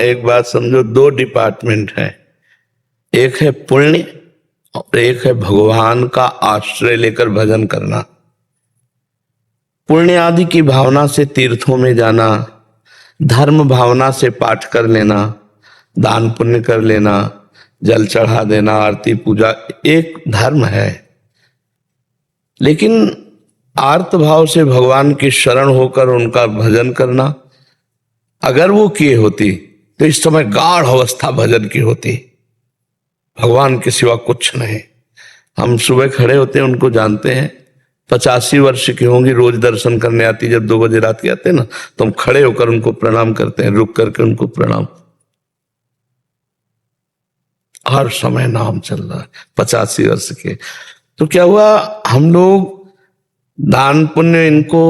एक बात समझो, दो डिपार्टमेंट है, एक है पुण्य और एक है भगवान का आश्रय लेकर भजन करना। पुण्य आदि की भावना से तीर्थों में जाना, धर्म भावना से पाठ कर लेना, दान पुण्य कर लेना, जल चढ़ा देना, आरती पूजा एक धर्म है। लेकिन आर्त भाव से भगवान की शरण होकर उनका भजन करना, अगर वो किए होती तो इस समय गाढ़ अवस्था भजन की होती, भगवान के सिवा कुछ नहीं। हम सुबह खड़े होते हैं, उनको जानते हैं, 85 वर्ष की होंगी, रोज दर्शन करने आती, जब 2 बजे रात के आते हैं ना तो हम खड़े होकर उनको प्रणाम करते हैं, रुक करके उनको प्रणाम। हर समय नाम चल रहा है, 85 वर्ष के। तो क्या हुआ, हम लोग दान पुण्य इनको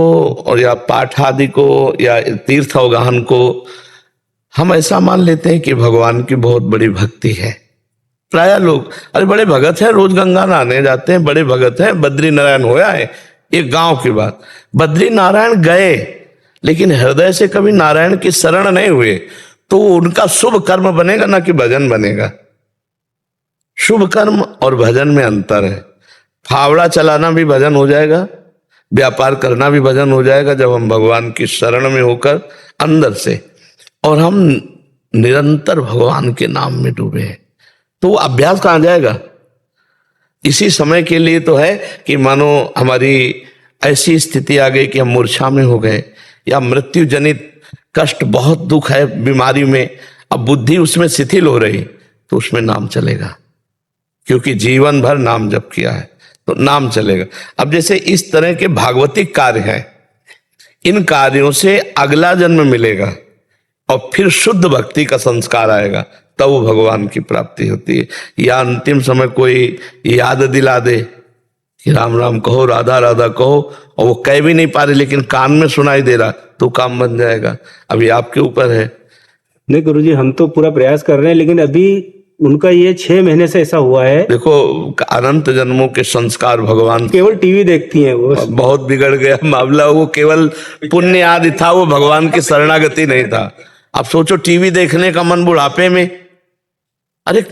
और या पाठ आदि को या तीर्थ अवगाहन को हम ऐसा मान लेते हैं कि भगवान की बहुत बड़ी भक्ति है। प्राय लोग अरे बड़े भगत है, रोज गंगा नहाने जाते हैं, बड़े भगत है, बद्री नारायण होया है। एक गांव की बात, बद्री नारायण गए लेकिन हृदय से कभी नारायण की शरण नहीं हुए, तो उनका शुभ कर्म बनेगा ना कि भजन बनेगा। शुभ कर्म और भजन में अंतर है। फावड़ा चलाना भी भजन हो जाएगा, व्यापार करना भी भजन हो जाएगा, जब हम भगवान की शरण में होकर अंदर से, और हम निरंतर भगवान के नाम में डूबे हैं, तो वो अभ्यास कहां जाएगा। इसी समय के लिए तो है कि मानो हमारी ऐसी स्थिति आ गई कि हम मूर्छा में हो गए या मृत्यु जनित कष्ट, बहुत दुख है बीमारी में, अब बुद्धि उसमें शिथिल हो रही, तो उसमें नाम चलेगा, क्योंकि जीवन भर नाम जप किया है तो नाम चलेगा। अब जैसे इस तरह के भागवतिक कार्य हैं, इन कार्यों से अगला जन्म मिलेगा और फिर शुद्ध भक्ति का संस्कार आएगा, तब वो भगवान की प्राप्ति होती है। या अंतिम समय कोई याद दिला दे कि राम राम कहो, राधा राधा कहो, और वो कह भी नहीं पा रहे लेकिन कान में सुनाई दे रहा, तो काम बन जाएगा। अभी आपके ऊपर है। नहीं गुरुजी, हम तो पूरा प्रयास कर रहे हैं, लेकिन अभी उनका ये 6 महीने से ऐसा हुआ है। देखो, अनंत जन्मों के संस्कार भगवान, केवल टीवी देखती हैं वो, बहुत बिगड़ गया मामला। वो केवल पुण्य आदि था, वो भगवान की शरणागति नहीं था। अब सोचो, टीवी देखने का मन बुढ़ापे में, अरे